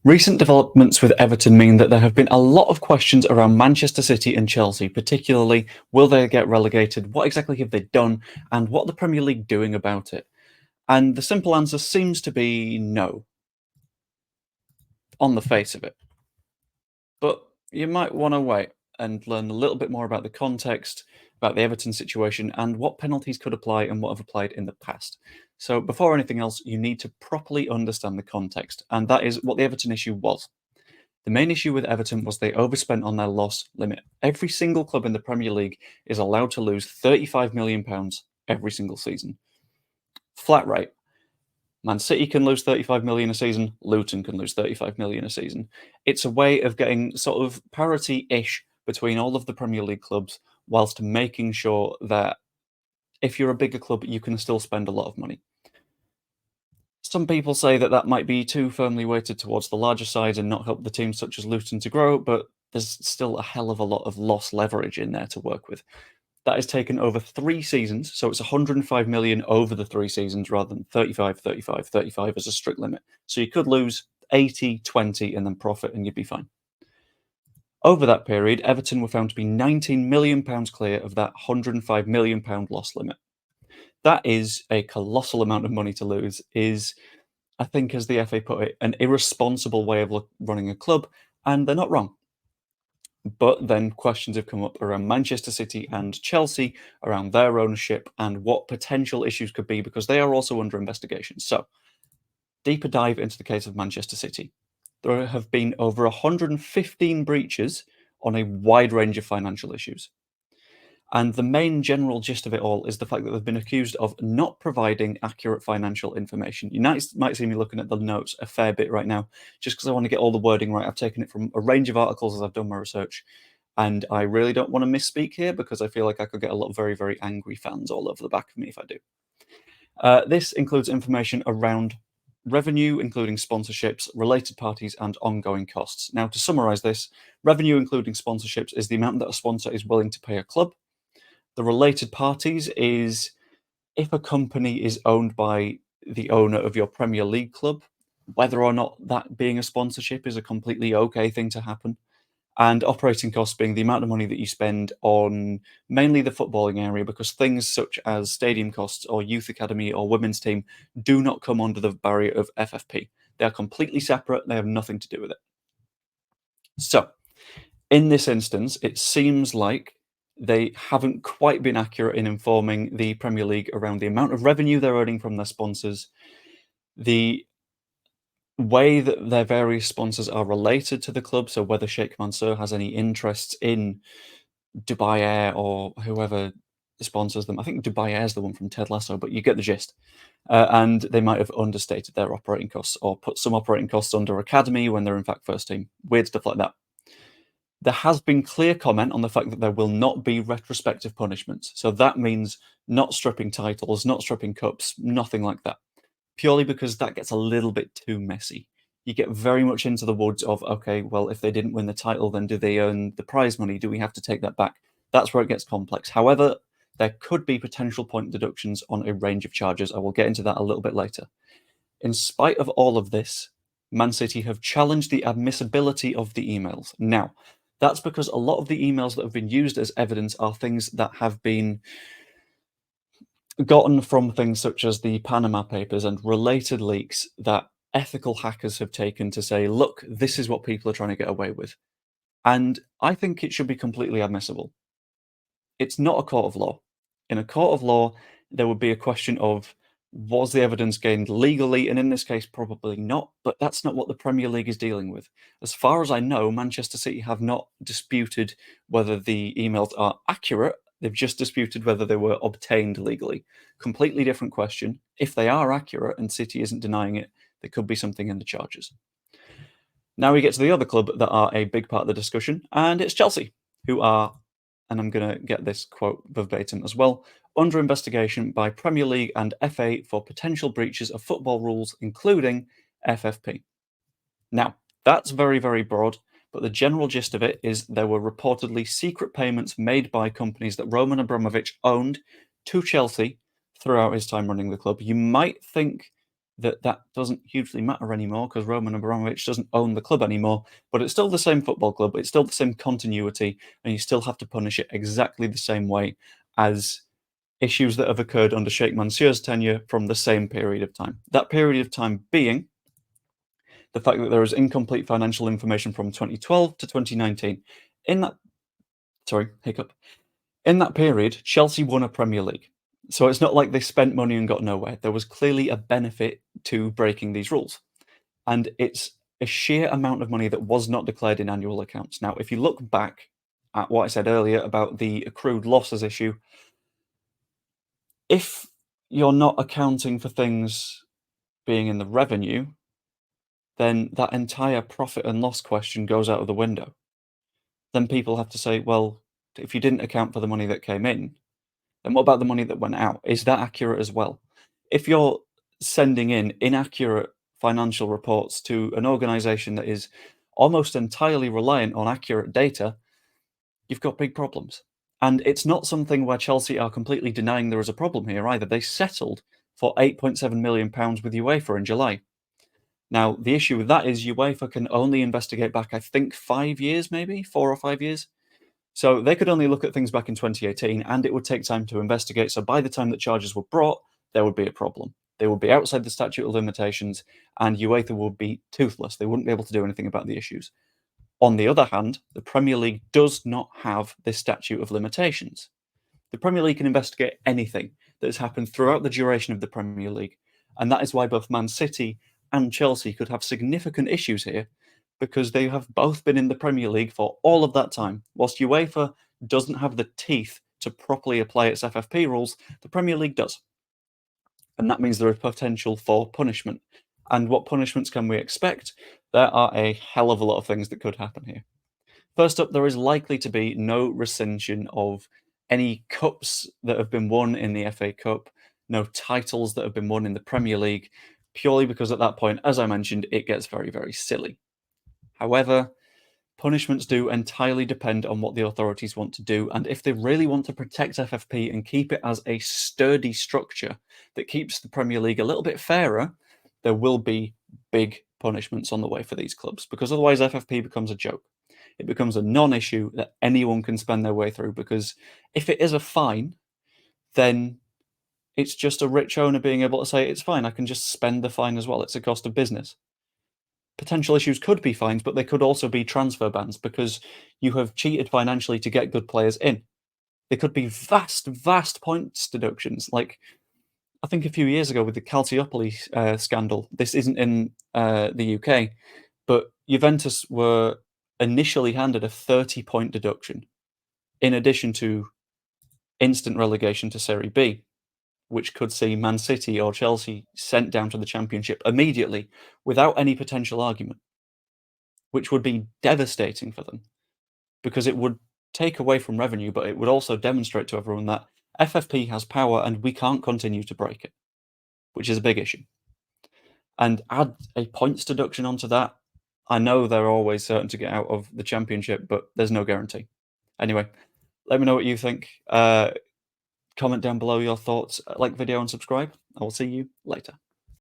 Recent developments with Everton mean that there have been a lot of questions around Manchester City and Chelsea, particularly will they get relegated, what exactly have they done, and what are the Premier League doing about it? And the simple answer seems to be no, on the face of it. But you might want to wait and learn a little bit more about the context, about the Everton situation, and what penalties could apply and what have applied in the past. So, before anything else, you need to properly understand the context, and that is what the Everton issue was. The main issue with Everton was they overspent on their loss limit. Every single club in the Premier League is allowed to lose £35 million every single season. Flat rate. Man City can lose 35 million a season, Luton can lose 35 million a season. It's a way of getting sort of parity-ish between all of the Premier League clubs, whilst making sure that if you're a bigger club, you can still spend a lot of money. Some people say that that might be too firmly weighted towards the larger side and not help the teams such as Luton to grow, but there's still a hell of a lot of loss leverage in there to work with. That is taken over 3 seasons, so it's 105 million over the 3 seasons rather than 35, 35, 35 as a strict limit. So you could lose 80, 20 and then profit and you'd be fine. Over that period, Everton were found to be £19 million clear of that £105 million loss limit. That is a colossal amount of money to lose, is, I think, as the FA put it, an irresponsible way of running a club, and they're not wrong. But then questions have come up around Manchester City and Chelsea, around their ownership, and what potential issues could be, because they are also under investigation. So, deeper dive into the case of Manchester City. There have been over 115 breaches on a wide range of financial issues. And the main general gist of it all is the fact that they've been accused of not providing accurate financial information. You might see me looking at the notes a fair bit right now, just because I want to get all the wording right. I've taken it from a range of articles as I've done my research, and I really don't want to misspeak here because I feel like I could get a lot of very, very angry fans all over the back of me if I do. This includes information around revenue, including sponsorships, related parties, and ongoing costs. Now, to summarize this, revenue, including sponsorships, is the amount that a sponsor is willing to pay a club. The related parties is if a company is owned by the owner of your Premier League club, whether or not that being a sponsorship is a completely okay thing to happen. And operating costs being the amount of money that you spend on mainly the footballing area, because things such as stadium costs or youth academy or women's team do not come under the barrier of FFP. They are completely separate. They have nothing to do with it. So, in this instance, it seems like they haven't quite been accurate in informing the Premier League around the amount of revenue they're earning from their sponsors, the way that their various sponsors are related to the club, so whether Sheikh Mansour has any interests in Dubai Air or whoever sponsors them. I think Dubai Air is the one from Ted Lasso, but you get the gist. And they might have understated their operating costs or put some operating costs under academy when they're in fact first team. Weird stuff like that. There has been clear comment on the fact that there will not be retrospective punishments. So that means not stripping titles, not stripping cups, nothing like that. Purely because that gets a little bit too messy. You get very much into the woods of, okay, well, if they didn't win the title, then do they earn the prize money? Do we have to take that back? That's where it gets complex. However, there could be potential point deductions on a range of charges. I will get into that a little bit later. In spite of all of this, Man City have challenged the admissibility of the emails. Now, that's because a lot of the emails that have been used as evidence are things that have been gotten from things such as the Panama Papers and related leaks that ethical hackers have taken to say, look, this is what people are trying to get away with. And I think it should be completely admissible. It's not a court of law. In a court of law, there would be a question of, was the evidence gained legally? And in this case, probably not, but that's not what the Premier League is dealing with. As far as I know, Manchester City have not disputed whether the emails are accurate. They've just disputed whether they were obtained legally. Completely different question. If they are accurate and City isn't denying it, there could be something in the charges. Now we get to the other club that are a big part of the discussion, and it's Chelsea, who are, and I'm going to get this quote verbatim as well, under investigation by Premier League and FA for potential breaches of football rules, including FFP. Now, that's very, very broad, but the general gist of it is there were reportedly secret payments made by companies that Roman Abramovich owned to Chelsea throughout his time running the club. You might think that doesn't hugely matter anymore because Roman Abramovich doesn't own the club anymore, but it's still the same football club, it's still the same continuity, and you still have to punish it exactly the same way as issues that have occurred under Sheikh Mansour's tenure from the same period of time. That period of time being the fact that there is incomplete financial information from 2012 to 2019. In that, sorry, hiccup. In that period, Chelsea won a Premier League. So it's not like they spent money and got nowhere. There was clearly a benefit to breaking these rules. And it's a sheer amount of money that was not declared in annual accounts. Now, if you look back at what I said earlier about the accrued losses issue, if you're not accounting for things being in the revenue, then that entire profit and loss question goes out of the window. Then people have to say, well, if you didn't account for the money that came in, then what about the money that went out? Is that accurate as well? If you're sending in inaccurate financial reports to an organization that is almost entirely reliant on accurate data, you've got big problems. And it's not something where Chelsea are completely denying there is a problem here either. They settled for £8.7 million with UEFA in July. Now, the issue with that is UEFA can only investigate back, I think, 5 years, maybe 4 or 5 years. So they could only look at things back in 2018, and it would take time to investigate. So by the time that charges were brought, there would be a problem. They would be outside the statute of limitations, and UEFA would be toothless. They wouldn't be able to do anything about the issues. On the other hand, the Premier League does not have this statute of limitations. The Premier League can investigate anything that has happened throughout the duration of the Premier League, and that is why both Man City and Chelsea could have significant issues here, because they have both been in the Premier League for all of that time. Whilst UEFA doesn't have the teeth to properly apply its FFP rules, the Premier League does. And that means there is potential for punishment. And what punishments can we expect? There are a hell of a lot of things that could happen here. First up, there is likely to be no rescission of any cups that have been won in the FA Cup, no titles that have been won in the Premier League, purely because at that point, as I mentioned, it gets very, very silly. However, punishments do entirely depend on what the authorities want to do, and if they really want to protect FFP and keep it as a sturdy structure that keeps the Premier League a little bit fairer, there will be big punishments on the way for these clubs, because otherwise FFP becomes a joke. It becomes a non-issue that anyone can spend their way through, because if it is a fine, then it's just a rich owner being able to say, it's fine, I can just spend the fine as well, it's a cost of business. Potential issues could be fines, but they could also be transfer bans because you have cheated financially to get good players in. There could be vast points deductions. Like, I think a few years ago with the Calciopoli scandal, this isn't in the UK, but Juventus were initially handed a 30-point deduction in addition to instant relegation to Serie B, which could see Man City or Chelsea sent down to the Championship immediately without any potential argument, which would be devastating for them because it would take away from revenue, but it would also demonstrate to everyone that FFP has power and we can't continue to break it, which is a big issue. And add a points deduction onto that. I know they're always certain to get out of the Championship, but there's no guarantee. Anyway, let me know what you think. Comment down below your thoughts, like the video and subscribe. I will see you later.